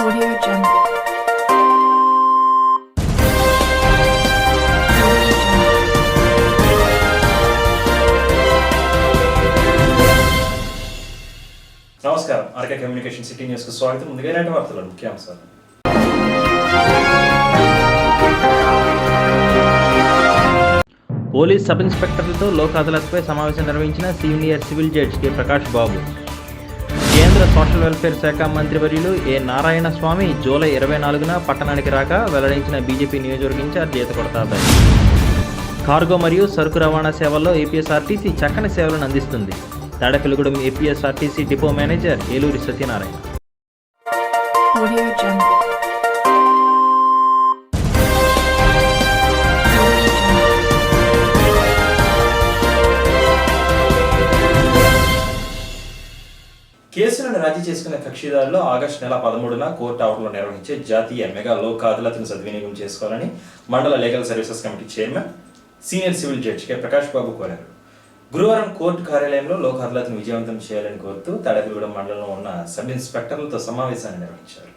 Audio Jungle. నమస్కారం RK communication city news కు స్వాగతం. ముందుగా ఇలాంటి వార్తలు ముఖ్యాంశాలు. పోలీస్ సబ్ ఇన్స్పెక్టర్లతో లోక్ అదాలత్పై సమావేశం నిర్వహించిన senior civil judge K Prakash Babu. కేంద్ర సోషల్ వెల్ఫేర్ శాఖ మంత్రివర్యులు ఏ నారాయణ స్వామి జూలై 24న పట్టణానికి రాక వెల్లడించిన బీజేపీ నియోజకవర్గ ఇన్ఛార్జ్ ఈతకొడతాబాయ్. కార్గో మరియు సరుకు రవాణా సేవల్లో ఏపీఎస్ఆర్టీసీ చక్కని సేవలను అందిస్తుంది. Tadepalligudem APSRTC depot manager Eluri Satyanarayana. Audio Jungle. కేసులను రాజీ చేసుకున్న కక్షిదారులు ఆగస్టు నెల 13న కోర్టు ఆవరణలో నిర్వహించే జాతీయ మెగా లోక్ అదాలత్ను సద్వినియోగం చేసుకోవాలని మండల legal services committee chairman senior civil judge K Prakash Babu కోరారు. గురువారం కోర్టు కార్యాలయంలో లోక్ అదాలత్ను విజయవంతం చేయాలని కోరుతూ తాడేపల్లిగూడెం మండలంలో ఉన్న సబ్ ఇన్స్పెక్టర్లతో సమావేశాన్ని నిర్వహించారు.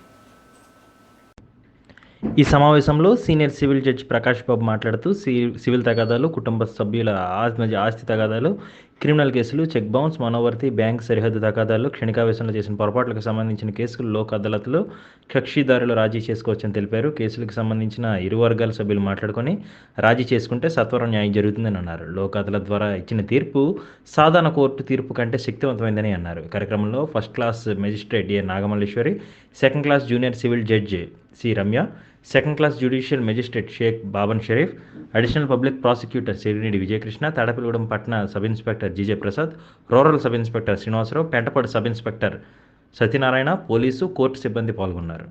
ఈ సమావేశంలో సీనియర్ సివిల్ జడ్జి ప్రకాష్ బాబు మాట్లాడుతూ సివిల్ తగాదాలు, కుటుంబ సభ్యుల మధ్య ఆస్తి తగాదాలు, క్రిమినల్ కేసులు, చెక్ బౌన్స్, మనోవర్తి, బ్యాంక్ సరిహద్దు తగాదాలు, క్షణికావేశంలో చేసిన పొరపాట్లకు సంబంధించిన కేసులు లోక్ అదాలత్లో కక్షిదారులు రాజీ చేసుకోవచ్చని తెలిపారు. కేసులకు సంబంధించిన ఇరు వర్గాల సభ్యులు మాట్లాడుకొని రాజీ చేసుకుంటే సత్వరం న్యాయం జరుగుతుందని అన్నారు. లోక్ అదాలత్ ద్వారా ఇచ్చిన తీర్పు సాధారణ కోర్టు తీర్పు కంటే శక్తివంతమైందని అన్నారు. కార్యక్రమంలో first class magistrate A Nagamalleswari, second class junior civil judge C Ramya, second class judicial magistrate Sheikh Baban Sharif, additional public prosecutor Sirinidhi Vijayakrishna, Tadepalligudem పట్టణ sub inspector GJ Prasad, rural sub inspector Srinivasarao, Pentapadu sub inspector Satyanarayana, police, court సిబ్బంది పాల్గొన్నారు.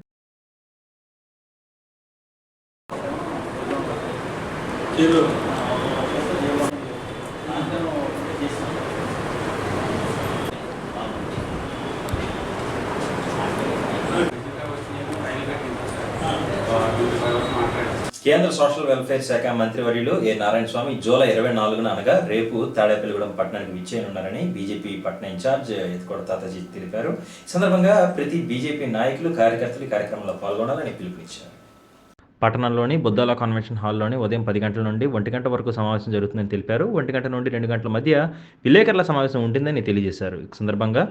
కేంద్ర సోషల్ వెల్ఫేర్ శాఖ మంత్రివర్యులు ఏ నారాయణ స్వామి జూలై 24న అనగా రేపు తాడేపల్లిగూడెం పట్టణానికి విచ్చేయనున్నారని బీజేపీ పట్టణ ఇన్ఛార్జ్ ఈతకొడతాబాయ్ తెలిపారు. ఈ సందర్భంగా ప్రతి బీజేపీ నాయకులు, కార్యకర్తలు కార్యక్రమంలో పాల్గొనాలని పిలుపునిచ్చారు. పట్టణంలోని బుద్దాల కన్వెన్షన్ హాల్లోని ఉదయం 10 గంటల నుండి 1 గంట వరకు సమావేశం జరుగుతుందని తెలిపారు. 1 గంట నుండి 2 గంటల మధ్య విలేకరుల సమావేశం ఉంటుందని తెలియజేశారు. ఈ సందర్భంగా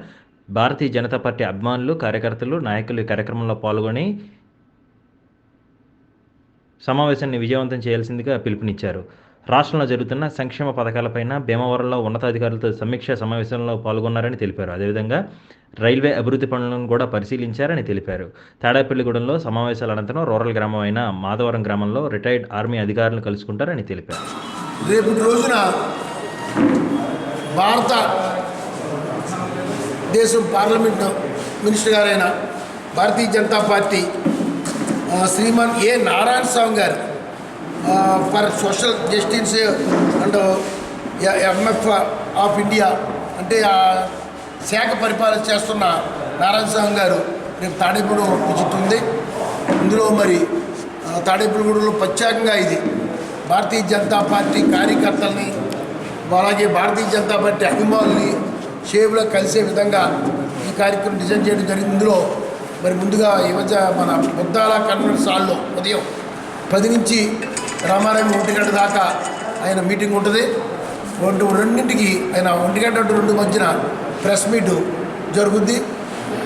భారతీయ జనతా పార్టీ అభిమానులు, కార్యకర్తలు, నాయకులు ఈ కార్యక్రమంలో పాల్గొని సమావేశాన్ని విజయవంతం చేయాల్సిందిగా పిలుపునిచ్చారు. రాష్ట్రంలో జరుగుతున్న సంక్షేమ పథకాలపైన భీమవరంలో ఉన్నతాధికారులతో సమీక్షా సమావేశంలో పాల్గొన్నారని తెలిపారు. అదేవిధంగా రైల్వే అభివృద్ధి పనులను కూడా పరిశీలించారని తెలిపారు. తాడేపల్లిగూడెంలో సమావేశాల అనంతరం రూరల్ గ్రామం అయిన మాధవరం గ్రామంలో రిటైర్డ్ ఆర్మీ అధికారులను కలుసుకుంటారని తెలిపారు. రేపు రోజున భారత దేశం పార్లమెంట్ మినిస్టర్ గారైన భారతీయ జనతా పార్టీ శ్రీమాన్ ఏ నారాయణ స్వామి గారు for social justice and MF of India అంటే ఆ శాఖ పరిపాలన చేస్తున్న నారాయణ స్వామి గారు రేపు తాడేపల్లిగూడెం విజిట్ ఉంది. ఇందులో మరి తాడేపల్లిగూడెంలో ప్రత్యేకంగా ఇది భారతీయ జనతా పార్టీ కార్యకర్తల్ని, అలాగే భారతీయ జనతా పార్టీ అభిమానుల్ని షేపులో కలిసే విధంగా ఈ కార్యక్రమం డిజైన్ చేయడం జరిగింది. ఇందులో మరి ముందుగా ఈ మధ్య మన బుద్దాల కన్వెన్షన్ హాల్లో ఉదయం 10 నుంచి రామారాయం 1 గంట దాకా ఆయన మీటింగ్ ఉంటుంది. 2ంటికి ఆయన 1 గంట 2 మధ్యన ప్రెస్ మీటు జరుగుద్ది.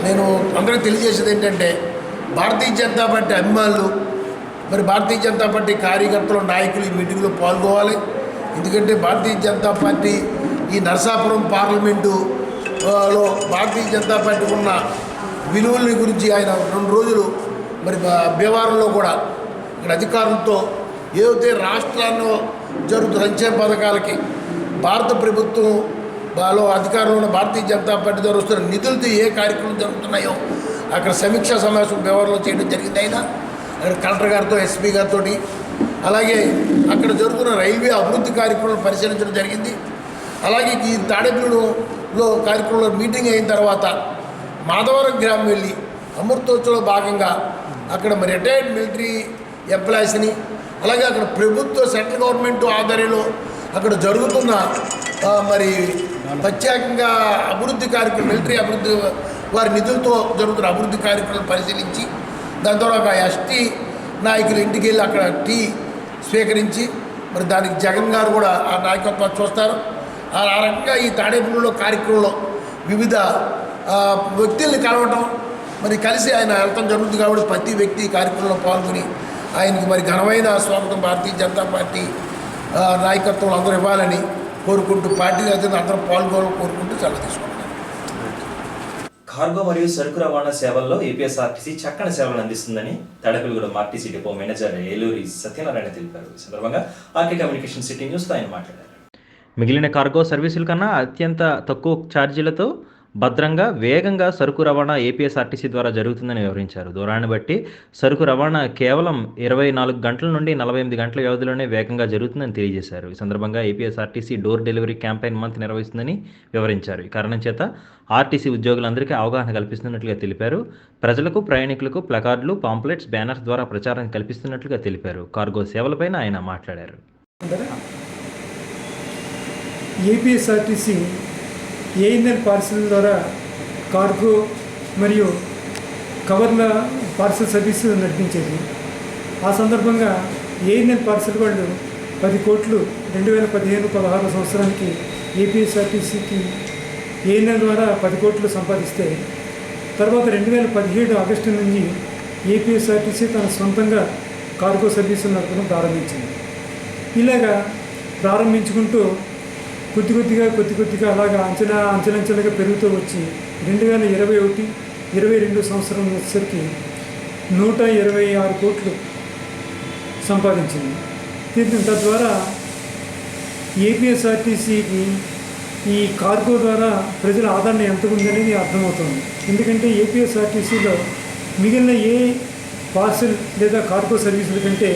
నేను అందరికీ తెలియజేసేది ఏంటంటే భారతీయ జనతా పార్టీ అభిమానులు, మరి భారతీయ జనతా పార్టీ కార్యకర్తలు, నాయకులు ఈ మీటింగ్లో పాల్గొవాలి. ఎందుకంటే భారతీయ జనతా పార్టీ ఈ నరసాపురం పార్లమెంటులో భారతీయ జనతా పార్టీ ఉన్న విలువల గురించి ఆయన 2 రోజులు మరి భీమవరంలో కూడా ఇక్కడ అధికారులతో ఏదైతే రాష్ట్రాల్లో జరుగుతున్న సంక్షేమ పథకాలకి భారత ప్రభుత్వంలో అధికారంలో ఉన్న భారతీయ జనతా పార్టీ ద్వారా వస్తున్న నిధులతో ఏ కార్యక్రమం జరుగుతున్నాయో అక్కడ సమీక్షా సమావేశం భీమవరంలో చేయడం జరిగింది. అయినా అక్కడ కలెక్టర్ గారితో, ఎస్పీ గారితో, అలాగే అక్కడ జరుగుతున్న రైల్వే అభివృద్ధి కార్యక్రమాలు పరిశీలించడం జరిగింది. అలాగే ఈ తాడేపల్లిలో కార్యక్రమంలో మీటింగ్ అయిన తర్వాత మాధవరం గ్రామం వెళ్ళి అమృతోత్సవంలో భాగంగా అక్కడ మరి రిటైర్డ్ మిలిటరీ ఎంప్లాయీస్ని, అలాగే అక్కడ ప్రభుత్వ సెంట్రల్ గవర్నమెంట్ ఆధ్వర్యంలో అక్కడ జరుగుతున్న మరి ప్రత్యేకంగా అభివృద్ధి కార్యక్రమం, మిలిటరీ అభివృద్ధి వారి నిధులతో జరుగుతున్న అభివృద్ధి కార్యక్రమాలు పరిశీలించి దాని ద్వారా ఒక ఎస్టీ నాయకులు ఇంటికి వెళ్ళి అక్కడ టీ స్వీకరించి మరి దానికి జగన్ గారు కూడా ఆ నాయకత్వం చూస్తారు. ఆ రకంగా ఈ తాడేపల్లిలో కార్యక్రమంలో వివిధ వ్యక్తుల్ని కలవటం మరి కలిసి ఆయన వెళ్తాం జరుగుతుంది. కాబట్టి ప్రతి వ్యక్తి ఈ కార్యక్రమంలో పాల్గొని ఆయనకి మరి ఘనమైన స్వాగతం భారతీయ జనతా పార్టీ నాయకత్వంలో అందరూ ఇవ్వాలని కోరుకుంటూ పార్టీ అధినేతలు అందరూ పాల్గొనాలని కోరుకుంటూ సెలవు తీసుకుంటున్నారు. కార్గో మరియు సరుకు రవాణా సేవల్లో ఏపీఎస్ఆర్టీసీ చక్కని సేవలను అందిస్తుందని Tadepalligudem RTC depot manager Eluri Satyanarayana తెలిపారు. ఈ సందర్భంగా ఆర్కే కమ్యూనికేషన్ సిటీ న్యూస్తో ఆయన మాట్లాడారు. మిగిలిన కార్గో సర్వీసుల కన్నా అత్యంత తక్కువ ఛార్జీలతో భద్రంగా వేగంగా సరుకు రవాణా ఏపీఎస్ఆర్టీసీ ద్వారా జరుగుతుందని వివరించారు. దూరాన్ని బట్టి సరుకు రవాణా కేవలం 24 గంటల నుండి 48 గంటల వ్యవధిలోనే వేగంగా జరుగుతుందని తెలియజేశారు. ఈ సందర్భంగా APSRTC door delivery campaign month నిర్వహిస్తుందని వివరించారు. ఈ కారణం చేత ఆర్టీసీ ఉద్యోగులందరికీ అవగాహన కల్పిస్తున్నట్లుగా తెలిపారు. ప్రజలకు ప్రయాణికులకు ప్లకార్డులు, పాంప్లెట్స్, బ్యానర్స్ ద్వారా ప్రచారం కల్పిస్తున్నట్లుగా తెలిపారు. కార్గో సేవలపైన ఆయన మాట్లాడారు. ఏపీఎస్ఆర్టీసీ ఏఎన్ఎల్ పార్సిల్ ద్వారా కార్గో మరియు కవర్ల పార్సిల్ సర్వీసు నడిపించేది. ఆ సందర్భంగా ఏఎన్ఎల్ పార్సిల్ వాళ్ళు 10 కోట్లు 2015-16 సంవత్సరానికి ఏపీఎస్ఆర్టీసీకి ఏఎన్ఎల్ ద్వారా 10 కోట్లు సంపాదిస్తే తర్వాత 2017 ఆగస్టు నుంచి ఏపీఎస్ఆర్టీసీ తన సొంతంగా కార్గో సర్వీసులు నడపడం ప్రారంభించింది. ఇలాగా ప్రారంభించుకుంటూ కొద్ది కొద్దిగా అలాగా అంచెలంచెలుగా పెరుగుతూ వచ్చి 2021-22 సంవత్సరం వచ్చేసరికి 126 కోట్లు సంపాదించింది. తద్వారా ఏపీఎస్ఆర్టీసీకి ఈ కార్గో ద్వారా ప్రజల ఆదరణ ఎంత ఉందనేది అర్థమవుతుంది. ఎందుకంటే ఏపీఎస్ఆర్టీసీలో మిగిలిన ఏ పార్సల్ లేదా కార్గో సర్వీసుల కంటే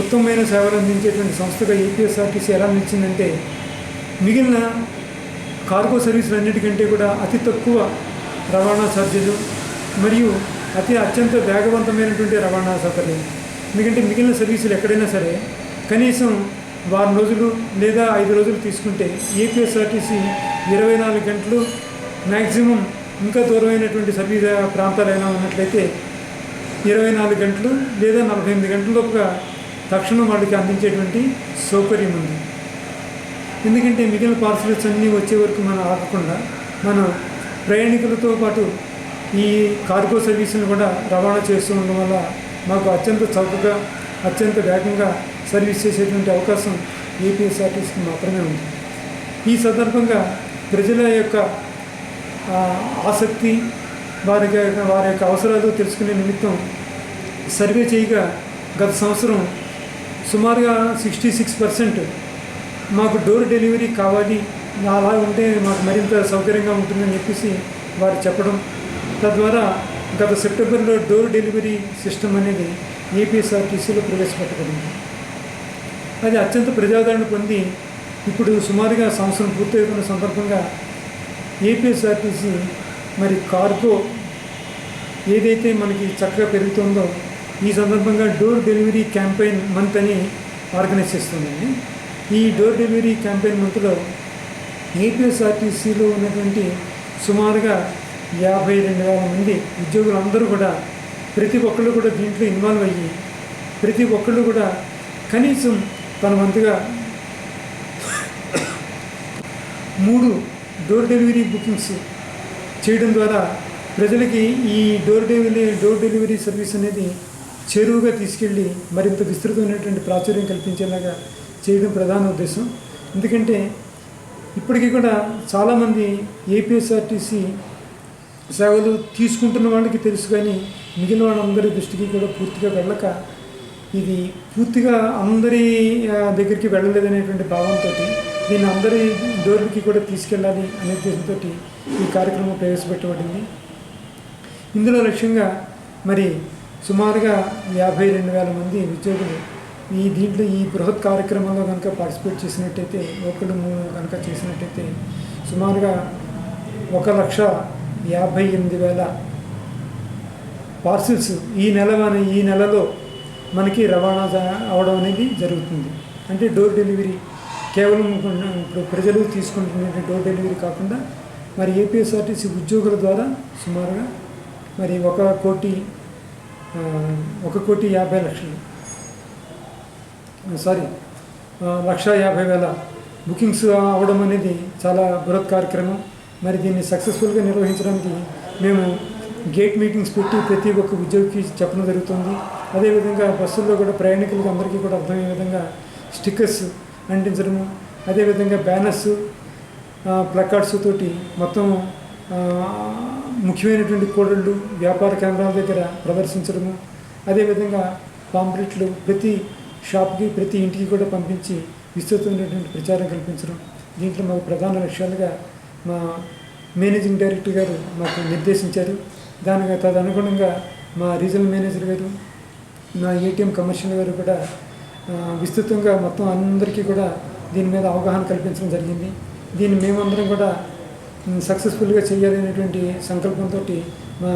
ఉత్తమమైన సేవలు అందించేటువంటి సంస్థగా ఏపీఎస్ఆర్టీసీ ఎలా నిలిచిందంటే మిగిలిన కార్గో సర్వీసులు అన్నిటికంటే కూడా అతి తక్కువ రవాణా ఛార్జీలు మరియు అత్యంత వేగవంతమైనటువంటి రవాణా సౌకర్యం. ఎందుకంటే మిగిలిన సర్వీసులు ఎక్కడైనా సరే కనీసం వారం రోజులు లేదా 5 రోజులు తీసుకుంటే ఏపీఎస్ఆర్టీసీ 24 గంటలు మ్యాక్సిమం ఇంకా దూరమైనటువంటి సర్వీస్ ప్రాంతాలైనా ఉన్నట్లయితే 24 గంటలు లేదా 48 గంటలలోపుగా తక్షణం వాళ్ళకి అందించేటువంటి సౌకర్యం ఉంది. ఎందుకంటే మిగిలిన పార్సల్స్ అన్నీ వచ్చే వరకు మనం ఆగకుండా మనం ప్రయాణికులతో పాటు ఈ కార్గో సర్వీసులను కూడా రవాణా చేస్తూ ఉండడం వల్ల మాకు అత్యంత చౌకగా అత్యంత వేగంగా సర్వీస్ చేసేటువంటి అవకాశం ఏపీఎస్ఆర్టీసీకి మాత్రమే ఉంది. ఈ సందర్భంగా ప్రజల యొక్క ఆసక్తి వారి యొక్క అవసరాలు తెలుసుకునే నిమిత్తం సర్వే చేయగా గత సంవత్సరం సుమారుగా 66% మాకు డోర్ డెలివరీ కావాలి, అలా ఉంటే మాకు మరింత సౌకర్యంగా ఉంటుందని చెప్పేసి వారు చెప్పడం, తద్వారా గత సెప్టెంబర్లో డోర్ డెలివరీ సిస్టమ్ అనేది ఏపీఎస్ఆర్టీసీలో ప్రవేశపెట్టబడింది. అది అత్యంత ప్రజాదరణ పొంది ఇప్పుడు సుమారుగా సంవత్సరం పూర్తవుతున్న సందర్భంగా ఏపీఎస్ఆర్టీసీ మరి కార్గో ఏదైతే మనకి చక్కగా పెరుగుతుందో ఈ సందర్భంగా డోర్ డెలివరీ క్యాంపెయిన్ మంత్ అని ఆర్గనైజ్ చేస్తుందండి. ఈ డోర్ డెలివరీ క్యాంపెయిన్ మంత్లో ఏపీఎస్ఆర్టీసీలో ఉన్నటువంటి సుమారుగా 52,000 మంది ఉద్యోగులందరూ కూడా ప్రతి ఒక్కళ్ళు కూడా దీంట్లో ఇన్వాల్వ్ అయ్యి ప్రతి ఒక్కళ్ళు కూడా కనీసం తన వంతుగా 3 డోర్ డెలివరీ బుకింగ్స్ చేయడం ద్వారా ప్రజలకి ఈ డోర్ డెలివరీ సర్వీస్ అనేది చేరువుగా తీసుకెళ్ళి మరింత విస్తృతమైనటువంటి ప్రాచుర్యం కల్పించేలాగా చేయడం ప్రధాన ఉద్దేశం. ఎందుకంటే ఇప్పటికీ కూడా చాలామంది ఏపీఎస్ఆర్టీసీ సేవలు తీసుకుంటున్న వాళ్ళకి తెలుసు, కానీ మిగిలిన వాళ్ళందరి దృష్టికి కూడా పూర్తిగా వెళ్ళక ఇది పూర్తిగా అందరి దగ్గరికి వెళ్ళలేదనేటువంటి భావంతో దీన్ని అందరి డోర్లకి కూడా తీసుకెళ్ళాలి అనే ఉద్దేశంతో ఈ కార్యక్రమం ప్రవేశపెట్టబడింది. ఇందులో లక్ష్యంగా మరి సుమారుగా 52,000 మంది ఉద్యోగులు దీంట్లో ఈ బృహత్ కార్యక్రమంలో కనుక పార్టిసిపేట్ చేసినట్టయితే ఒకళ్ళు కనుక చేసినట్టయితే సుమారుగా 1,58,000 పార్సిల్స్ ఈ నెలలో మనకి రవాణా అవడం అనేది జరుగుతుంది. అంటే డోర్ డెలివరీ కేవలం ఇప్పుడు ప్రజలు తీసుకుంటున్న డోర్ డెలివరీ కాకుండా మరి ఏపీఎస్ఆర్టీసీ ఉద్యోగుల ద్వారా సుమారుగా మరి 1,00,00,000 1,50,00,000 1,50,000 బుకింగ్స్ అవ్వడం అనేది చాలా బృహత్ కార్యక్రమం. మరి దీన్ని సక్సెస్ఫుల్గా నిర్వహించడానికి మేము గేట్ మీటింగ్స్ పెట్టి ప్రతి ఒక్క ఉద్యోగికి చెప్పడం జరుగుతుంది. అదేవిధంగా బస్సుల్లో కూడా ప్రయాణికులకి అందరికీ కూడా అర్థమయ్యే విధంగా స్టిక్కర్స్ అంటించడము, అదేవిధంగా బ్యానర్స్, ప్లకార్డ్స్ తోటి మొత్తం ముఖ్యమైనటువంటి కూడళ్ళు వ్యాపార కేంద్రాల దగ్గర ప్రదర్శించడము, అదేవిధంగా పాంప్లెట్లు ప్రతి షాప్కి ప్రతి ఇంటికి కూడా పంపించి విస్తృతమైనటువంటి ప్రచారం కల్పించడం. దీంట్లో మాకు ప్రధాన లక్ష్యాలుగా మా మేనేజింగ్ డైరెక్టర్ గారు మాకు నిర్దేశించారు. దానికి తదనుగుణంగా మా రీజనల్ మేనేజర్ గారు, మా ఏటీఎం కమర్షియల్ గారు కూడా విస్తృతంగా మొత్తం అందరికీ కూడా దీని మీద అవగాహన కల్పించడం జరిగింది. దీన్ని మేమందరం కూడా సక్సెస్ఫుల్గా చేయాలనేటువంటి సంకల్పంతో మా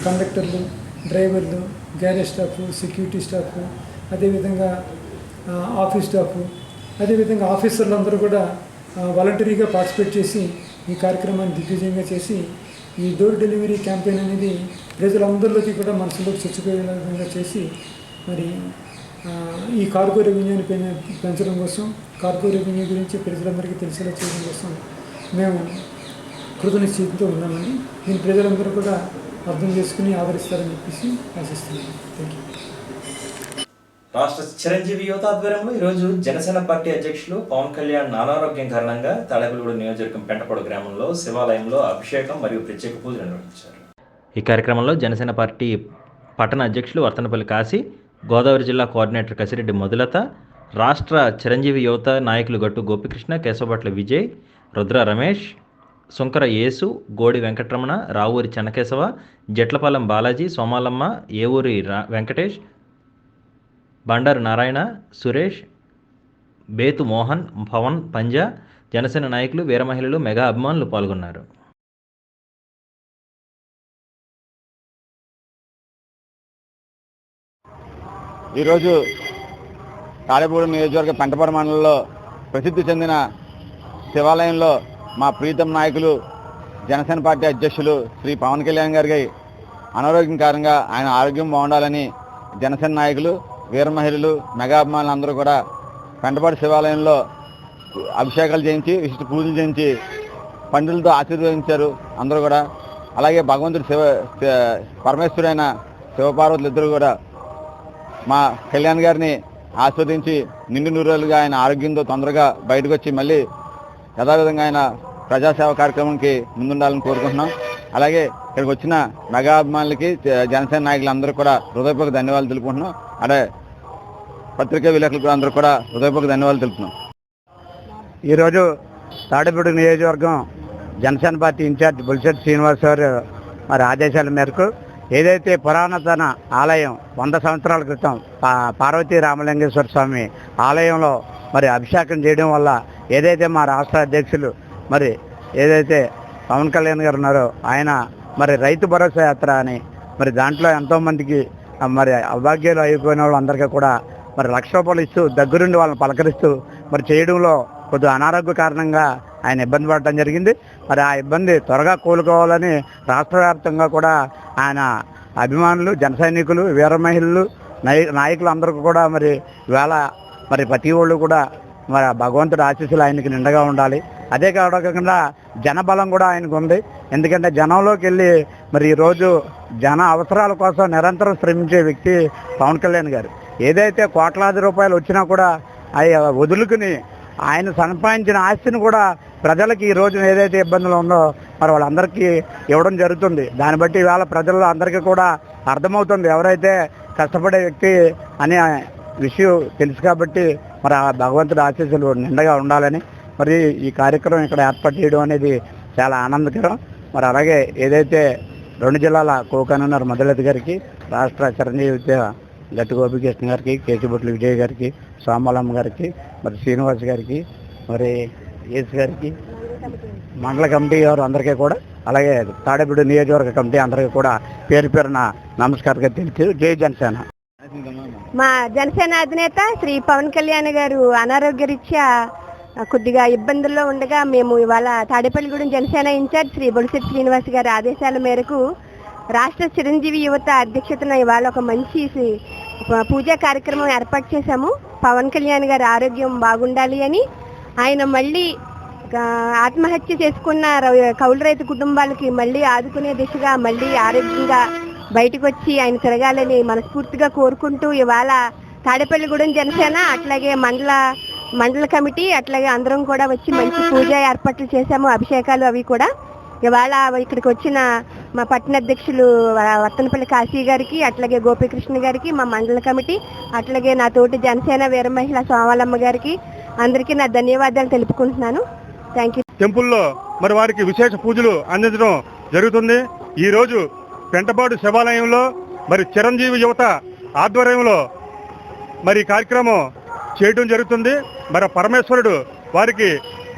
కండక్టర్లు, డ్రైవర్లు, గ్యారేజ్ స్టాఫ్, సెక్యూరిటీ స్టాఫ్, అదేవిధంగా ఆఫీస్ స్టాఫ్, అదేవిధంగా ఆఫీసర్లు అందరూ కూడా వాలంటరీగా పార్టిసిపేట్ చేసి ఈ కార్యక్రమాన్ని దిగ్విజయంగా చేసి ఈ డోర్ డెలివరీ క్యాంపెయిన్ అనేది ప్రజలందరిలోకి కూడా మనసులోకి చొచ్చుకునే విధంగా చేసి మరి ఈ కార్గో రెవెన్యూని పెంచడం కోసం, కార్గో రెవెన్యూ గురించి ప్రజలందరికీ తెలిసేలా చేయడం కోసం మేము కృతనిశ్చయంతో ఉన్నామండి. దీన్ని ప్రజలందరూ కూడా అర్థం చేసుకుని ఆదరిస్తారని చెప్పేసి ఆశిస్తున్నాను. Thank you. రాష్ట్ర చిరంజీవి యువత ఆధ్వర్యంలో ఈరోజు జనసేన పార్టీ అధ్యక్షులు పవన్ కళ్యాణ్ అనారోగ్యం కారణంగా తాడేపల్లిగూడెం నియోజకవర్గం పెంటపాడు గ్రామంలో శివాలయంలో అభిషేకం మరియు ప్రత్యేక పూజలు నిర్వహించారు. ఈ కార్యక్రమంలో జనసేన పార్టీ పట్టణ అధ్యక్షులు వర్తనపల్లి కాశీ, గోదావరి జిల్లా కోఆర్డినేటర్ కసిరెడ్డి మధులత, రాష్ట్ర చిరంజీవి యువత నాయకులు గట్టు గోపికృష్ణ, కేశవభట్ల విజయ్, రుద్ర రమేష్, సుంకర యేసు, గోడి వెంకటరమణ, రావూరి చెన్నకేశవ, జట్లపాలెం బాలాజీ, సోమాలమ్మ, ఏవూరి వెంకటేష్, బండారు నారాయణ, సురేష్, బేతు మోహన్, పవన్ పంజా, జనసేన నాయకులు, వీర మహిళలు, మెగా అభిమానులు పాల్గొన్నారు. ఈరోజు తాడేపల్లిగూడెం నియోజకవర్గ పెంటపాడు మండలంలో ప్రసిద్ధి చెందిన శివాలయంలో మా ప్రీతం నాయకులు జనసేన పార్టీ అధ్యక్షులు శ్రీ పవన్ కళ్యాణ్ గారికి అనారోగ్యం కారణంగా ఆయన ఆరోగ్యం బాగుండాలని జనసేన నాయకులు, వీర మహిళలు, మెగా అభిమానులు అందరూ కూడా పెంటపాడు శివాలయంలో అభిషేకాలు చేయించి విశిష్ట పూజలు చేయించి పండులతో ఆశీర్వదించారు అందరూ కూడా. అలాగే భగవంతుడు పరమేశ్వరుడైన శివపార్వతులు ఇద్దరు కూడా మా కళ్యాణ్ గారిని ఆస్వాదించి నిండు నూరేళ్ళుగా ఆయన ఆరోగ్యంతో తొందరగా బయటకు వచ్చి మళ్ళీ యథావిధంగా ఆయన ప్రజాసేవ కార్యక్రమానికి ముందుండాలని కోరుకుంటున్నాం. అలాగే ఇక్కడికి వచ్చిన మెగా అభిమానులకి, జనసేన నాయకులందరూ కూడా హృదయపూర్వక ధన్యవాదాలు తెలుపుకుంటున్నాం. అదే పత్రికా విలేకరులకు అందరూ కూడా హృదయపూర్వక ధన్యవాదాలు తెలుపుతున్నాం. ఈరోజు తాడేపల్లి నియోజకవర్గం జనసేన పార్టీ ఇన్ఛార్జ్ బొలిశెట్టి శ్రీనివాస్ గారు మరి ఆదేశాల మేరకు ఏదైతే పురాతన ఆలయం 100 సంవత్సరాల క్రితం పార్వతీ రామలింగేశ్వర స్వామి ఆలయంలో మరి అభిషేకం చేయడం వల్ల ఏదైతే మా రాష్ట్ర అధ్యక్షులు మరి ఏదైతే పవన్ కళ్యాణ్ గారు ఉన్నారో ఆయన మరి రైతు భరోసా యాత్ర అని మరి దాంట్లో ఎంతోమందికి మరి అభాగ్యాలు అయిపోయిన వాళ్ళందరికీ కూడా మరి ₹1,00,000 ఇస్తూ దగ్గరుండి వాళ్ళని పలకరిస్తూ మరి చేయడంలో కొద్దిగా అనారోగ్య కారణంగా ఆయన ఇబ్బంది పడటం జరిగింది. మరి ఆ ఇబ్బంది త్వరగా కోలుకోవాలని రాష్ట్ర వ్యాప్తంగా కూడా ఆయన అభిమానులు, జన సైనికులు, వీర మహిళలు, నాయకులు అందరికీ కూడా మరి ఇవాళ మరి ప్రతి వాళ్ళు కూడా మరి భగవంతుడి ఆశీస్సులు ఆయనకి నిండగా ఉండాలి. అదే కాకుండా జనబలం కూడా ఆయనకు ఉంది. ఎందుకంటే జనంలోకి వెళ్ళి మరి ఈరోజు జన అవసరాల కోసం నిరంతరం శ్రమించే వ్యక్తి పవన్ కళ్యాణ్ గారు. ఏదైతే కోట్లాది రూపాయలు వచ్చినా కూడా అవి వదులుకుని ఆయన సంపాదించిన ఆస్తిని కూడా ప్రజలకి ఈరోజు ఏదైతే ఇబ్బందులు ఉందో మరి వాళ్ళందరికీ ఇవ్వడం జరుగుతుంది. దాన్ని బట్టి ఇవాళ ప్రజల్లో అందరికీ కూడా అర్థమవుతుంది ఎవరైతే కష్టపడే వ్యక్తి అనే విషయం తెలుసు. కాబట్టి మరి ఆ భగవంతుడి ఆశీస్సులు నిండగా ఉండాలని మరి ఈ కార్యక్రమం ఇక్కడ ఏర్పాటు చేయడం అనేది చాలా ఆనందకరం. మరి అలాగే ఏదైతే 2 జిల్లాల కో-కన్వీనర్ మధులత గారికి, రాష్ట్ర చిరంజీవి గట్టు గోపికృష్ణ గారికి, కేశవభట్ల విజయ్ గారికి, సోమలమ్మ గారికి, మరి శ్రీనివాస్ గారికి, మరి ఏసు గారికి, మండల కమిటీ గారు అందరికీ కూడా, అలాగే తాడేపల్లి నియోజకవర్గ కమిటీ అందరికీ కూడా పేరు పేరున నమస్కారంగా తెలిసి జై జనసేన. మా జనసేన అధినేత శ్రీ పవన్ కళ్యాణ్ గారు అనారోగ్యరీత్యా కొద్దిగా ఇబ్బందుల్లో ఉండగా మేము ఇవాళ తాడేపల్లిగూడెం జనసేన ఇన్ఛార్జ్ శ్రీ బొలిశెట్టి శ్రీనివాస్ గారి ఆదేశాల మేరకు రాష్ట్ర చిరంజీవి యువత అధ్యక్షతన ఇవాళ ఒక మంచి పూజా కార్యక్రమం ఏర్పాటు చేశాము. పవన్ కళ్యాణ్ గారి ఆరోగ్యం బాగుండాలి అని, ఆయన మళ్ళీ ఆత్మహత్య చేసుకున్న కౌలు రైతు కుటుంబాలకి మళ్ళీ ఆదుకునే దిశగా మళ్ళీ ఆరోగ్యంగా బయటకు వచ్చి ఆయన తిరగాలని మనస్ఫూర్తిగా కోరుకుంటూ ఇవాళ తాడేపల్లిగూడెం జనసేన అట్లాగే మండల కమిటీ అట్లాగే అందరం కూడా వచ్చి మంచి పూజ ఏర్పాట్లు చేశాము. అభిషేకాలు అవి కూడా ఇవాళ ఇక్కడికి వచ్చిన మా పట్టణ అధ్యక్షులు వర్తనపల్లి కాశీ గారికి అట్లాగే గోపీకృష్ణ గారికి, మా మండల కమిటీ అట్లాగే నా తోటి జనసేన వీర మహిళ సోమాలమ్మ గారికి అందరికీ నా ధన్యవాదాలు తెలుపుకుంటున్నాను. Thank you. టెంపుల్లో మరి వారికి విశేష పూజలు అందించడం జరుగుతుంది. ఈరోజు పెంటపాడు శివాలయంలో మరి చిరంజీవి యువత ఆధ్వర్యంలో మరి కార్యక్రమం చేయడం జరుగుతుంది. మరి పరమేశ్వరుడు వారికి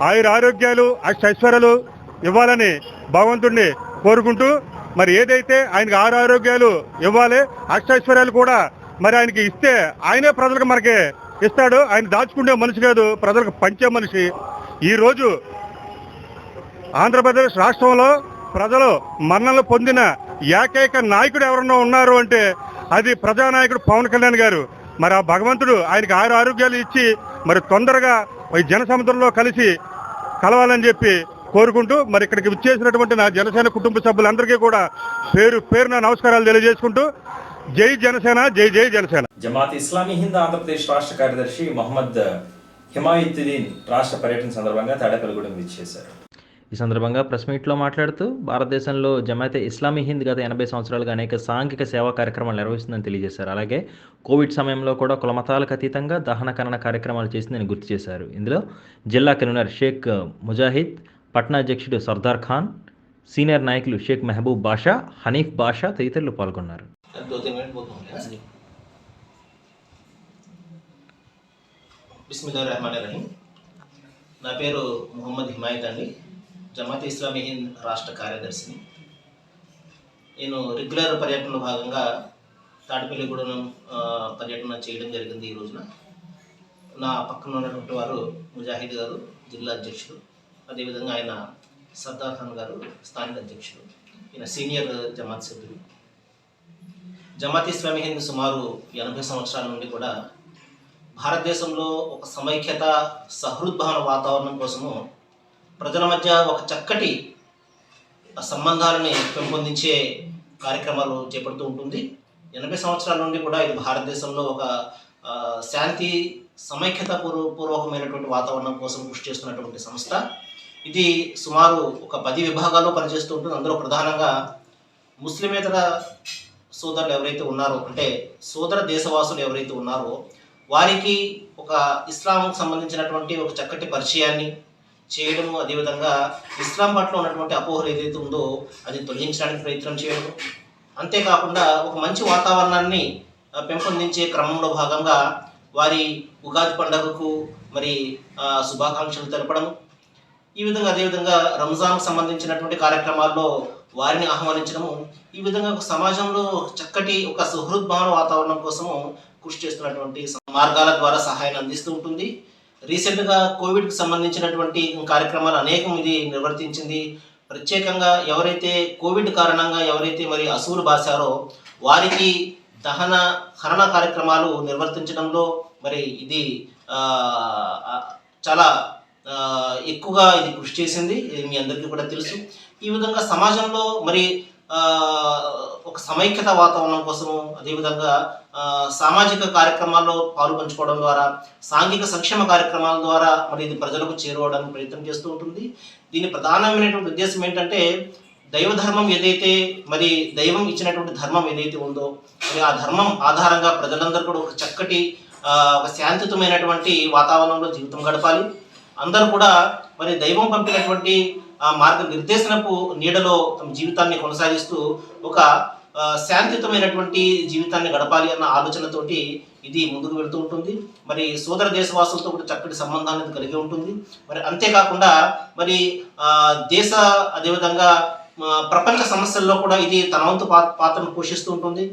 ఆయురారోగ్యాలు అష్టైశ్వర్యాలు ఇవ్వాలని భగవంతుడిని కోరుకుంటూ మరి ఏదైతే ఆయనకి ఆరోగ్యాలు ఇవ్వాలి, అష్టైశ్వర్యాలు కూడా మరి ఆయనకి ఇస్తే ఆయనే ప్రజలకు మనకి ఇస్తాడు. ఆయన దాచుకునే మనిషి కాదు, ప్రజలకు పంచే మనిషి. ఈరోజు ఆంధ్రప్రదేశ్ రాష్ట్రంలో ప్రజలు మన్ననలు పొందిన ఏకైక నాయకుడు ఎవరన్నా ఉన్నారు అంటే అది ప్రజానాయకుడు పవన్ కళ్యాణ్ గారు. మరి ఆ భగవంతుడు ఆయనకి ఆరోగ్యాలు ఇచ్చి మరి తొందరగా జనసముద్రంలో కలవాలని చెప్పి కోరుకుంటూ మరి ఇక్కడికి విచ్చేసినటువంటి నా జనసేన కుటుంబ సభ్యులందరికీ కూడా పేరున నమస్కారాలు తెలియజేసుకుంటూ జై జనసేన, జై జై జనసేన. జమాత్ ఇస్లామీ హింద్ ఆంధ్రప్రదేశ్ రాష్ట్ర కార్యదర్శి మొహమ్మద్ హిమాయతుద్దీన్ రాష్ట్ర పర్యటన సందర్భంగా తాడేపల్లిగూడెం విచ్చేశారు. ఈ సందర్భంగా ప్రెస్ మీట్లో మాట్లాడుతూ భారతదేశంలో జమాతే ఇస్లామీ హింద్ గత 80 సంవత్సరాలుగా అనేక సాంఘిక సేవా కార్యక్రమాలు నిర్వహిస్తుందని తెలియజేశారు. అలాగే కోవిడ్ సమయంలో కూడా కులమతాలకు అతీతంగా దహన ఖనన కార్యక్రమాలు చేసిందని గుర్తు చేశారు. ఇందులో జిల్లా కన్వీనర్ షేక్ ముజాహిద్, పట్నా అధ్యక్షుడు సర్దార్ ఖాన్, సీనియర్ నాయకులు షేక్ మెహబూబ్ బాషా, హనీఫ్ బాషా తదితరులు పాల్గొన్నారు. బిస్మిల్లాహిర్రహమానిర్రహీం. నా పేరు మొహమ్మద్ హిమాయత్ అండి. జమాత్ ఇస్లామీ హింద్ రాష్ట్ర కార్యదర్శిని. నేను రెగ్యులర్ పర్యటనలో భాగంగా తాడేపల్లిగూడెం పర్యటన చేయడం జరిగింది. ఈ రోజున నా పక్కన ఉన్నటువంటి వారు ముజాహిద్ గారు, జిల్లా అధ్యక్షుడు. అదేవిధంగా ఆయన సర్దార్ ఖాన్ గారు, స్థానిక అధ్యక్షుడు. ఈయన సీనియర్ జమాత్ సభ్యులు. జమాత్ ఇస్లామీ హింద్ సుమారు 80 సంవత్సరాల నుండి కూడా భారతదేశంలో ఒక సమైక్యత, సహృద్భావన వాతావరణం కోసము ప్రజల మధ్య ఒక చక్కటి సంబంధాలని పెంపొందించే కార్యక్రమాలు చేపడుతూ ఉంటుంది. 80 సంవత్సరాల నుండి కూడా ఇది భారతదేశంలో ఒక శాంతి, సమైక్యత పూర్వకమైనటువంటి వాతావరణం కోసం కృషి చేస్తున్నటువంటి సంస్థ. ఇది సుమారు ఒక 10 విభాగాల్లో పనిచేస్తూ ఉంటుంది. అందులో ప్రధానంగా ముస్లిమేతర సోదరులు ఎవరైతే ఉన్నారో, అంటే సోదర దేశవాసులు ఎవరైతే ఉన్నారో వారికి ఒక ఇస్లాంకు సంబంధించినటువంటి ఒక చక్కటి పరిచయాన్ని చేయడము, అదేవిధంగా ఇస్లాం పట్ల ఉన్నటువంటి అపోహలు ఏదైతే ఉందో అది తొలగించడానికి ప్రయత్నం చేయడం, అంతేకాకుండా ఒక మంచి వాతావరణాన్ని పెంపొందించే క్రమంలో భాగంగా వారి ఉగాది పండుగకు మరి శుభాకాంక్షలు తెలపడం, ఈ విధంగా అదేవిధంగా రంజాన్కు సంబంధించినటువంటి కార్యక్రమాల్లో వారిని ఆహ్వానించడము, ఈ విధంగా ఒక సమాజంలో చక్కటి ఒక సుహృద్భావన వాతావరణం కోసము కృషి చేస్తున్నటువంటి మార్గాల ద్వారా సహాయాన్ని అందిస్తూ ఉంటుంది. రీసెంట్గా కోవిడ్కి సంబంధించినటువంటి కార్యక్రమాలు అనేకం ఇది నిర్వర్తించింది. ప్రత్యేకంగా ఎవరైతే కోవిడ్ కారణంగా ఎవరైతే మరి అసూలు బాసారో వారికి దహన హరణ కార్యక్రమాలు నిర్వర్తించడంలో మరి ఇది చాలా ఎక్కువగా ఇది కృషి చేసింది. ఇది మీ అందరికీ కూడా తెలుసు. ఈ విధంగా సమాజంలో మరి ఒక సమైక్యత వాతావరణం కోసము, అదేవిధంగా సామాజిక కార్యక్రమాల్లో పాలు పంచుకోవడం ద్వారా, సాంఘిక సంక్షేమ కార్యక్రమాల ద్వారా మరి ఇది ప్రజలకు చేరువడానికి ప్రయత్నం చేస్తూ ఉంటుంది. దీని ప్రధానమైనటువంటి ఉద్దేశం ఏంటంటే దైవధర్మం ఏదైతే మరి దైవం ఇచ్చినటువంటి ధర్మం ఏదైతే ఉందో మరి ఆ ధర్మం ఆధారంగా ప్రజలందరూ కూడా ఒక చక్కటి ఒక శాంతియుతమైనటువంటి వాతావరణంలో జీవితం గడపాలి. అందరూ కూడా మరి దైవం పంపినటువంటి మార్గ నిర్దేశనపు నీడలో తమ జీవితాన్ని కొనసాగిస్తూ ఒక శాంతియుతమైనటువంటి జీవితాన్ని గడపాలి అన్న ఆలోచనతోటి ఇది ముందుకు వెళుతూ ఉంటుంది. మరి సోదర దేశవాసులతో కూడా చక్కటి సంబంధాన్ని కలిగి ఉంటుంది. మరి అంతేకాకుండా మరి దేశ అదేవిధంగా ప్రపంచ సమస్యల్లో కూడా ఇది తన వంతు పాత్రను పోషిస్తూ ఉంటుంది.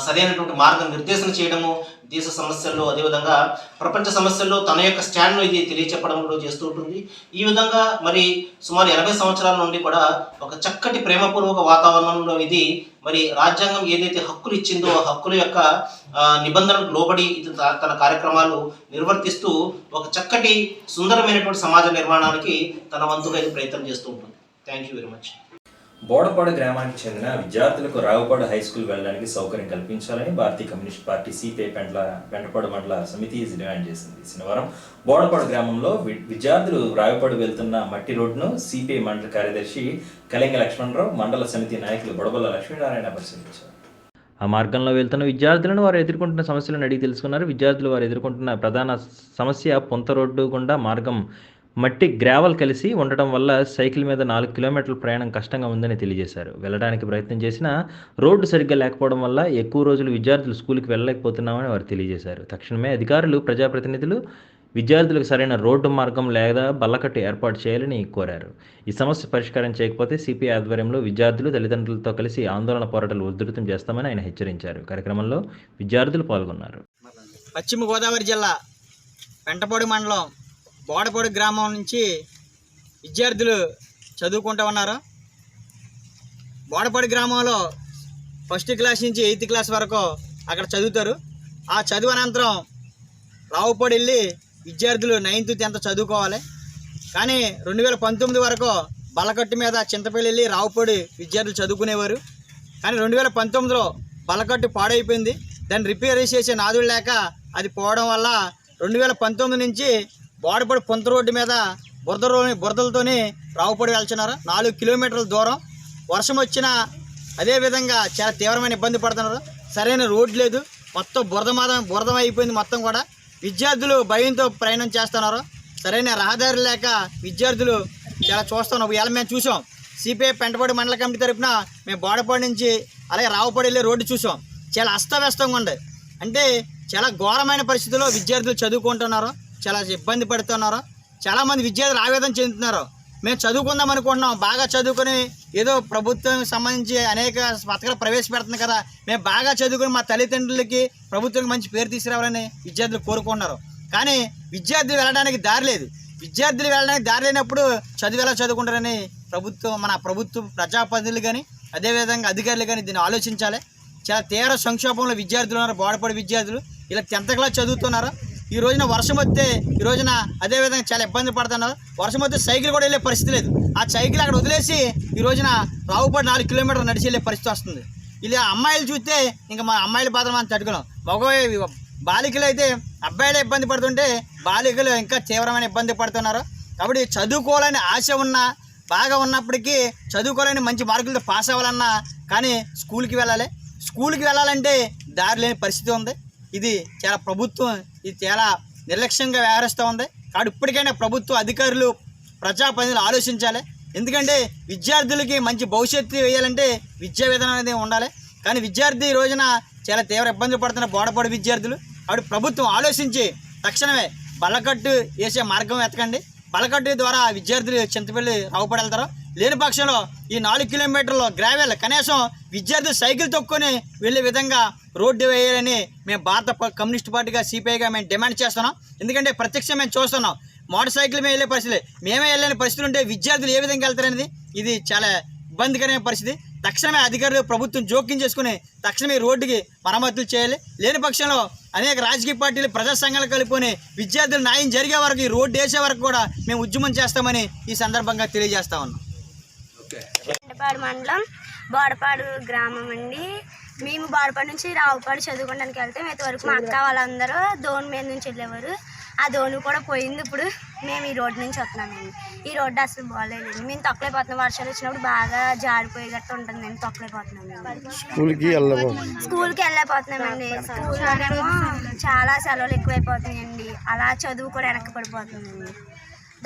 సరైనటువంటి మార్గ నిర్దేశన చేయడము, దేశ సమస్యల్లో అదేవిధంగా ప్రపంచ సమస్యల్లో తన యొక్క స్టాండ్ను ఇది తెలియచెప్పడంలో చేస్తూ ఉంటుంది. ఈ విధంగా మరి సుమారు 80 సంవత్సరాల నుండి కూడా ఒక చక్కటి ప్రేమపూర్వక వాతావరణంలో ఇది మరి రాజ్యాంగం ఏదైతే హక్కులు ఇచ్చిందో ఆ హక్కుల యొక్క నిబంధనలకు లోబడి ఇది తన కార్యక్రమాలు నిర్వర్తిస్తూ ఒక చక్కటి సుందరమైనటువంటి సమాజ నిర్మాణానికి తన వంతుగా ఇది ప్రయత్నం చేస్తూ ఉంటుంది. Thank you very much. Bodapadu గ్రామానికి చెందిన విద్యార్థులకు రావుపాడు హై స్కూల్ వెళ్ళడానికి సౌకర్యం కల్పించాలని భారతీయ కమ్యూనిస్ట్ పార్టీ సిపిఐ పెంటపాడు మండల సమితి డిమాండ్ చేసింది. శనివారం బోడపాడు గ్రామంలో విద్యార్థులు రావుపాడు వెళ్తున్న మట్టి రోడ్డును సిపిఐ మండల కార్యదర్శి కళింగ లక్ష్మణరావు, మండల సమితి నాయకులు బొడబల్ల లక్ష్మీనారాయణ పరిశీలించారు. ఆ మార్గంలో వెళ్తున్న విద్యార్థులను వారు ఎదుర్కొంటున్న సమస్యలను అడిగి తెలుసుకున్నారు. విద్యార్థులు వారు ఎదుర్కొంటున్న ప్రధాన సమస్య పొంత రోడ్డు గుండా మార్గం మట్టి గ్రావెల్ కలిసి ఉండటం వల్ల సైకిల్ మీద 4 కిలోమీటర్ల ప్రయాణం కష్టంగా ఉందని తెలియజేశారు. వెళ్ళడానికి ప్రయత్నం చేసినా రోడ్డు సరిగ్గా లేకపోవడం వల్ల ఎక్కువ రోజులు విద్యార్థులు స్కూల్కి వెళ్ళలేకపోతున్నామని వారు తెలియజేశారు. తక్షణమే అధికారులు, ప్రజాప్రతినిధులు విద్యార్థులకు సరైన రోడ్డు మార్గం లేదా బల్లకట్టు ఏర్పాటు చేయాలని కోరారు. ఈ సమస్య పరిష్కారం చేయకపోతే సిపిఐ ఆధ్వర్యంలో విద్యార్థులు, తల్లిదండ్రులతో కలిసి ఆందోళన పోరాటాలు ఉధృతం చేస్తామని ఆయన హెచ్చరించారు. కార్యక్రమంలో విద్యార్థులు పాల్గొన్నారు. పశ్చిమ గోదావరి జిల్లా పెంటపాడు మండలం బోడపాడు గ్రామం నుంచి విద్యార్థులు చదువుకుంటూ ఉన్నారు. బోడపాడు గ్రామంలో 1st క్లాస్ నుంచి 8th క్లాస్ వరకు అక్కడ చదువుతారు. ఆ చదువు అనంతరం రావుపాడు వెళ్ళి విద్యార్థులు 9th 10th చదువుకోవాలి. కానీ 2019 వరకు బల్లకట్టు మీద చింతపల్లి వెళ్ళి రావుపాడు విద్యార్థులు చదువుకునేవారు. కానీ 2019లో బల్లకట్టు పాడైపోయింది. దాన్ని రిపేర్ చేసే నాదులు లేక అది పోవడం వల్ల 2019 నుంచి బోడపాడు పొంత రోడ్డు మీద బురదలతోని రావుపాడు వెళ్తున్నారు. 4 కిలోమీటర్ల దూరం. వర్షం వచ్చినా అదేవిధంగా చాలా తీవ్రమైన ఇబ్బంది పడుతున్నారు. సరైన రోడ్డు లేదు, మొత్తం బురద అయిపోయింది మొత్తం కూడా. విద్యార్థులు భయంతో ప్రయాణం చేస్తున్నారు. సరైన రహదారి లేక విద్యార్థులు చాలా చూస్తున్నాం. ఇవాళ మేము చూసాం, సిపిఐ పెంటపాడు మండల కమిటీ తరఫున మేము బోడపాడు నుంచి అలాగే రావుపాడు వెళ్ళే రోడ్డు చూసాం. చాలా అస్తవ్యస్తంగా ఉంది. అంటే చాలా ఘోరమైన పరిస్థితుల్లో విద్యార్థులు చదువుకుంటున్నారు, చాలా ఇబ్బంది పడుతున్నారు. చాలామంది విద్యార్థులు ఆవేదన చెందుతున్నారు. మేము చదువుకుందాం అనుకుంటున్నాం, బాగా చదువుకొని ఏదో ప్రభుత్వం సంబంధించి అనేక పథకాలు ప్రవేశపెడుతుంది కదా, మేము బాగా చదువుకొని మా తల్లిదండ్రులకి ప్రభుత్వానికి మంచి పేరు తీసుకురావాలని విద్యార్థులు కోరుకుంటున్నారు. కానీ విద్యార్థులు వెళ్ళడానికి దారి లేదు. విద్యార్థులు వెళ్ళడానికి దారి లేనప్పుడు చదువు ఎలా చదువుకుంటారని మన ప్రభుత్వ ప్రజాప్రతినిధులు కానీ అదేవిధంగా అధికారులు కానీ దీన్ని ఆలోచించాలి. చాలా తీవ్ర సంక్షోభంలో విద్యార్థులు ఉన్నారు. బోడపాడు విద్యార్థులు ఇలా 10th క్లాస్ చదువుతున్నారు. ఈ రోజున వర్షం వస్తే ఈ రోజున అదేవిధంగా చాలా ఇబ్బంది పడుతున్నారు. వర్షం వస్తే సైకిల్ కూడా వెళ్ళే పరిస్థితి లేదు. ఆ సైకిల్ అక్కడ వదిలేసి ఈ రోజున రావుపాడు 4 కిలోమీటర్లు నడిచి వెళ్ళే పరిస్థితి వస్తుంది. ఇలా అమ్మాయిలు చూస్తే ఇంకా మా అమ్మాయిల బాధ మనం తట్టుకున్నాం. బాలికలు అయితే అబ్బాయిలే ఇబ్బంది పడుతుంటే బాలికలు ఇంకా తీవ్రమైన ఇబ్బంది పడుతున్నారు. కాబట్టి చదువుకోవాలని ఆశ ఉన్నా, బాగా ఉన్నప్పటికీ చదువుకోవాలని మంచి మార్కులతో పాస్ అవ్వాలన్నా కానీ స్కూల్కి వెళ్ళాలంటే దారి లేని పరిస్థితి ఉంది. ఇది చాలా ప్రభుత్వం చాలా నిర్లక్ష్యంగా వ్యవహరిస్తూ ఉంది. కాబట్టి ఇప్పటికైనా ప్రభుత్వ అధికారులు, ప్రజాప్రతినిధులు ఆలోచించాలి. ఎందుకంటే విద్యార్థులకి మంచి భవిష్యత్తు వేయాలంటే విద్యా విధానం అనేది ఉండాలి. కానీ విద్యార్థి ఈ రోజున చాలా తీవ్ర ఇబ్బందులు పడుతున్న బోడపాడు విద్యార్థులు. కాబట్టి ప్రభుత్వం ఆలోచించి తక్షణమే బల్లకట్టు వేసే మార్గం ఎత్తకండి. బల్లకట్టు ద్వారా విద్యార్థులు చింతపల్లి రావుపాడు వెళ్తారు. లేని పక్షంలో ఈ 4 కిలోమీటర్లు గ్రావెల్ కనీసం విద్యార్థులు సైకిల్ తొక్కుని వెళ్ళే విధంగా రోడ్డు వేయాలని మేము భారత కమ్యూనిస్ట్ పార్టీగా సిపిఐగా మేము డిమాండ్ చేస్తున్నాం. ఎందుకంటే ప్రత్యక్షంగా మేము చూస్తున్నాం, మోటార్ సైకిల్ మీద వెళ్ళే పరిస్థితి, మేమే వెళ్ళని పరిస్థితులు ఉంటే విద్యార్థులు ఏ విధంగా వెళ్తారనేది ఇది చాలా ఇబ్బందికరమైన పరిస్థితి. తక్షణమే అధికారులు, ప్రభుత్వం జోక్యం చేసుకుని తక్షణమే రోడ్డుకి మరమ్మతులు చేయాలి. లేని పక్షంలో అనేక రాజకీయ పార్టీలు, ప్రజా సంఘాలు కలుపుకొని విద్యార్థులు న్యాయం జరిగే వరకు, ఈ రోడ్డు వేసే వరకు కూడా మేము ఉద్యమం చేస్తామని ఈ సందర్భంగా తెలియజేస్తా ఉన్నాం. పెంటపాడు మండలం బోడపాడు గ్రామం అండి. మేము బోడపాడు నుంచి రావుపాడు చదువుకోవడానికి వెళ్తే ఇంతవరకు మా అక్క వాళ్ళందరూ దోణి మీద నుంచి వెళ్ళేవారు. ఆ దోణి కూడా పోయింది. ఇప్పుడు మేము ఈ రోడ్డు నుంచి వస్తున్నామండి. ఈ రోడ్డు అసలు బాగాలేదండి. మేము తొక్కలేకపోతున్నాం. వర్షాలు వచ్చినప్పుడు బాగా జారిపోయి గట్ట ఉంటుందండి. తొక్కలేకపోతున్నాం. స్కూల్కి వెళ్ళలేకపోతున్నామండి. స్కూల్లోనేమో చాలా సెలవులు ఎక్కువైపోతున్నాయండి. అలా చదువు కూడా వెనక్కి పడిపోతుందండి.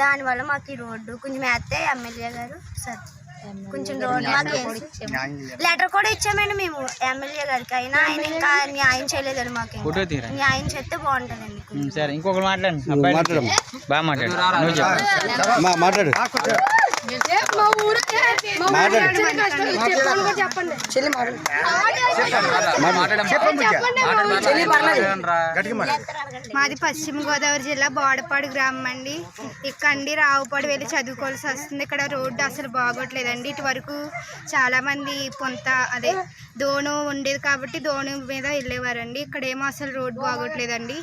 దానివల్ల మాకు ఈ రోడ్డు కొంచెం వేస్తే ఎమ్మెల్యే గారు కొంచెం రోడ్డు మాకు లెటర్ కూడా ఇచ్చామండి మేము ఎమ్మెల్యే గారికి. అయినా ఆయన ఇంకా న్యాయం చేయలేదండి. మాకు న్యాయం చేస్తే బాగుంటుందండి. సరే, ఇంకొకరు మాట్లాడు. మాది పశ్చిమ గోదావరి జిల్లా బోడపాడు గ్రామం అండి. ఇక్కడ రావుపాడు వెళ్ళి చదువుకోవాల్సి వస్తుంది. ఇక్కడ రోడ్డు అసలు బాగోట్లేదండి. ఇటు వరకు చాలా మంది దోణి ఉండేది కాబట్టి దోణి మీద వెళ్ళేవారండి. ఇక్కడ ఏమో అసలు రోడ్డు బాగోట్లేదండి.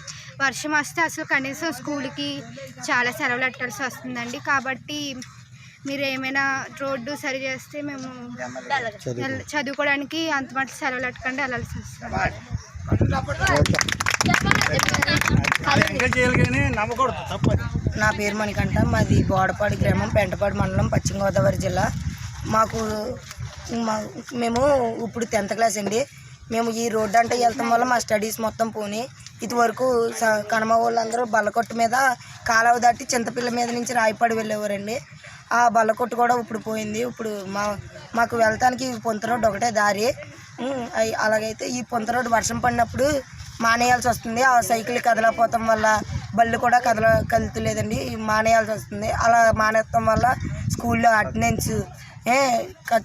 వర్షం వస్తే అసలు కనీసం స్కూల్కి చాలా సెలవులు పెట్టాల్సి వస్తుందండి. కాబట్టి మీరు ఏమైనా రోడ్డు సరి చేస్తే మేము చదువుకోవడానికి అంత మటుకు సెలవులు పెట్టకుండా వెళ్ళాల్సి వస్తుంది. నా పేరు మణికంఠ. మాది బోడపాడు గ్రామం, పెంటపాడు మండలం, పశ్చిమ గోదావరి జిల్లా. మేము ఇప్పుడు 10th క్లాస్ అండి. మేము ఈ రోడ్డు అంటే వెళ్తాం వల్ల మా స్టడీస్ మొత్తం పోని. ఇదివరకు కనమ వాళ్ళందరూ బల్లకొట్టు మీద కాలువ దాటి చింతపిల్ల మీద నుంచి రాయపాడు వెళ్ళేవారండి. ఆ బల్లకొట్టు కూడా ఇప్పుడు పోయింది. ఇప్పుడు మాకు వెళ్తానికి పొంత రోడ్డు ఒకటే దారి. అలాగైతే ఈ పొంత రోడ్డు వర్షం పడినప్పుడు మానేయాల్సి వస్తుంది. ఆ సైకిల్ కదలపోవటం వల్ల బళ్ళు కూడా కదులుతలేదండి, మానేయాల్సి వస్తుంది. అలా మానేయటం వల్ల స్కూల్లో అటెండెన్స్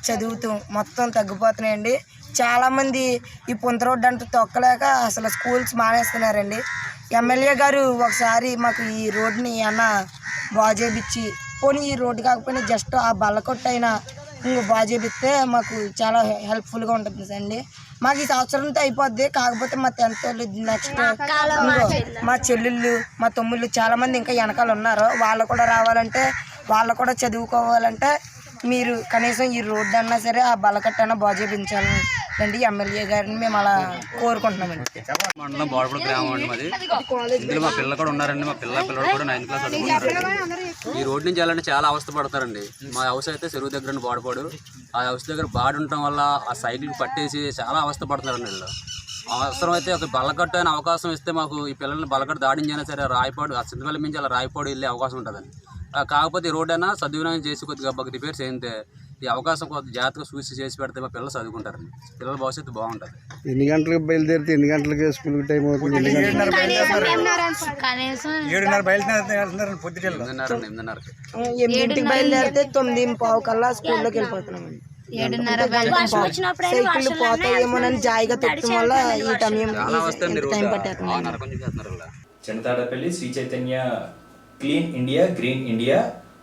చదువుతూ మొత్తం తగ్గిపోతున్నాయండి. చాలామంది ఈ పొంత రోడ్డు అంటూ తొక్కలేక అసలు స్కూల్స్ మానేస్తున్నారండి. ఎమ్మెల్యే గారు ఒకసారి మాకు ఈ రోడ్డుని బాగు చేయించి, పోనీ ఈ రోడ్డు కాకపోయినా జస్ట్ ఆ బల్లకొట్టు అయినా బాగు చేపిస్తే మాకు చాలా హెల్ప్ఫుల్గా ఉంటుంది అండి. మాకు ఈ సంవత్సరంతో అయిపోద్ది. కాకపోతే మా 10th వాళ్ళు నెక్స్ట్ మా చెల్లెళ్ళు, మా తమ్ముళ్ళు చాలామంది ఇంకా వెనకాల ఉన్నారు. వాళ్ళు కూడా రావాలంటే, వాళ్ళు కూడా చదువుకోవాలంటే మీరు కనీసం ఈ రోడ్డు అన్నా సరే ఆ బల్లకట్టు అయినా బాగు చేయించాలండి ఎమ్మెల్యే గారిని మేము అలా కోరుకుంటున్నామండి. మండలం బోడపాడు గ్రామం అండి మాది. ఇందులో మా పిల్లలు కూడా ఉన్నారండి. మా పిల్లలు కూడా 9th క్లాస్ చదువుకుంటారండి. ఈ రోడ్డు నుంచి వెళ్ళాలంటే చాలా అవస్థ పడతారండి. మా హౌస్ అయితే చెరువు దగ్గర బోడపాడు. ఆ హౌస్ దగ్గర బాడి ఉండటం వల్ల ఆ సైకిల్ పట్టేసి చాలా అవస్థ పడుతున్నారండి వీళ్ళు. అవసరం అయితే ఒక బల్లకట్టు అయిన అవకాశం ఇస్తే మాకు ఈ పిల్లల్ని బల్లకట్టు దాడించైనా సరే రాయపాడు, ఆ చింతపల్లి మించి అలా రాయపాడు వెళ్ళే అవకాశం ఉంటుందండి. కాకపోతే ఈ రోడ్డు అయినా సద్వినియోగం చేసి కొద్దిగా రిపేర్ చేయితే ఈ అవకాశం కొద్దిగా జాగ్రత్తగా చూసి చేసి పెడితే మా పిల్లలు చదువుకుంటారండి. పిల్లల భవిష్యత్తు బాగుంటుంది. ఎన్ని గంటలకు బయలుదేరితే ఎన్ని గంటలకి స్కూల్కి టైం అవుతుంది? 7:30 బయలుదేరితే 9:15 కల్లా స్కూల్లోకి వెళ్ళిపోతున్నామండి. సైకిల్ పోతాయేమోనని జాయిగా తొక్కడం వల్ల ఈ టైం పట్టేస్తున్నాం. Chinnatadapalli Sri Chaitanya clean India green India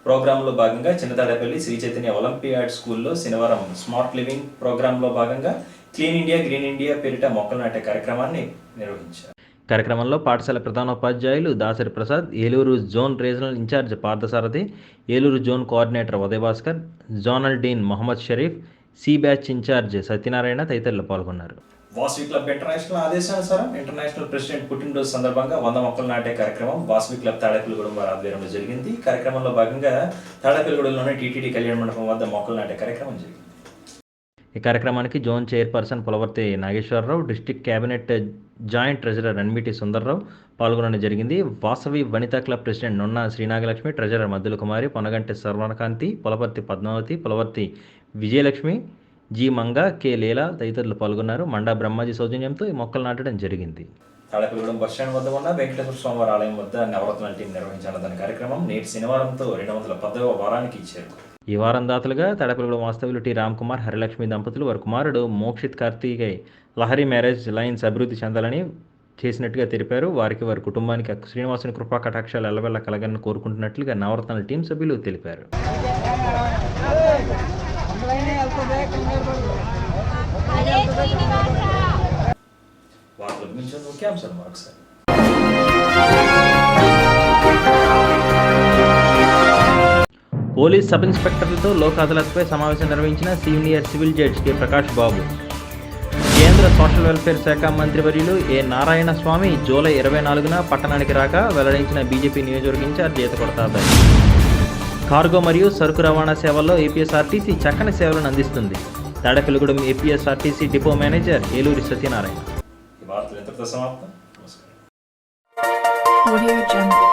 ప్రోగ్రాంలో భాగంగా చిన్నతాడపల్లి శ్రీ చైతన్య ఒలింపియాడ్ స్కూల్లో శనివారం స్మార్ట్ లివింగ్ ప్రోగ్రాంలో భాగంగా క్లీన్ ఇండియా గ్రీన్ ఇండియా పేరిట మొక్కలు నాటే కార్యక్రమాన్ని నిర్వహించారు. కార్యక్రమంలో పాఠశాల ప్రధానోపాధ్యాయులు Dasari Prasad, Eluru zone regional incharge Parthasarathi, Eluru zone coordinator Udayabhaskar, zonal dean Mohammed Sharif, C batch incharge Satyanarayana తదితరులు పాల్గొన్నారు. వాసవి క్లబ్ ఇంటర్నేషనల్ ఆదేశానుసారం ఇంటర్నేషనల్ ప్రెసిడెంట్ పుట్టినరోజు సందర్భంగా 100 మొక్కలు నాటే కార్యక్రమం వాసవి క్లబ్ తాడేపల్లిగూడెం వారి ఆధ్వర్యంలో జరిగింది. కార్యక్రమంలో భాగంగా తాడేపల్లిగూడెంలోని టీటీడీ కళ్యాణ మండపం వద్ద మొక్కలు నాటే కార్యక్రమం జరిగింది. ఈ కార్యక్రమానికి zone chairperson Pulavarthi Nageswararao, district cabinet joint treasurer ఎన్మిటి సుందర్రావు పాల్గొనడం జరిగింది. Vasavi Vanitha club president Nunna Srinagalakshmi, treasurer Maddula Kumari, Ponaganti Sarvanakanthi, Pulavarthi Padmavathi, Pulavarthi Vijayalakshmi, G Manga, K Leela తదితరులు పాల్గొన్నారు. మండా బ్రహ్మాజీ సౌజన్యంతో ఈ మొక్కలు నాటడం జరిగింది. తాడేపల్లిగూడెం బస్టాండ్ వద్ద ఉన్న వెంకటేశ్వర స్వామివారి ఆలయం వద్ద నవరత్నాల టీం నిర్వహించిన దాని కార్యక్రమం నేటి శనివారంతో 210వ వారానికి ఇచ్చారు. ఈ వారం దాతలుగా తాడేపల్లిగూడెం వాస్తవ్యులు టి రామ్కుమార్, హరిలక్ష్మి దంపతులు వారి కుమారుడు మోక్షిత్ కార్తీకయ్ లహరి మ్యారేజ్ లైన్స్ అభివృద్ధి చెందాలని చేసినట్టుగా తెలిపారు. వారికి వారి కుటుంబానికి శ్రీనివాసుని కృపా కటాక్షాలు ఎల్లవెల్ల కలగాలని కోరుకుంటున్నట్లుగా నవరత్నాల టీం సభ్యులు తెలిపారు. ముఖ్యాంశాలు మరొకసారి. పోలీస్ సబ్ ఇన్స్పెక్టర్లతో లోక్ అదాలత్పై సమావేశం నిర్వహించిన senior civil judge K Prakash Babu. కేంద్ర సోషల్ వెల్ఫేర్ శాఖ మంత్రివర్యులు ఏ నారాయణ స్వామి జూలై 24న పట్టణానికి రాక వెల్లడించిన బీజేపీ నియోజకవర్గ ఇన్ఛార్జ్ ఈతకొడతాబాయ్. కార్గో మరియు సరుకు రవాణా సేవల్లో ఏపీఎస్ఆర్టీసీ చక్కని సేవలను అందిస్తుంది. Tadepalligudem APSRTC depot manager Eluri Satyanarayana. ఈ వార్తలు ఇంతటితో సమాప్తం. Audio Jungle.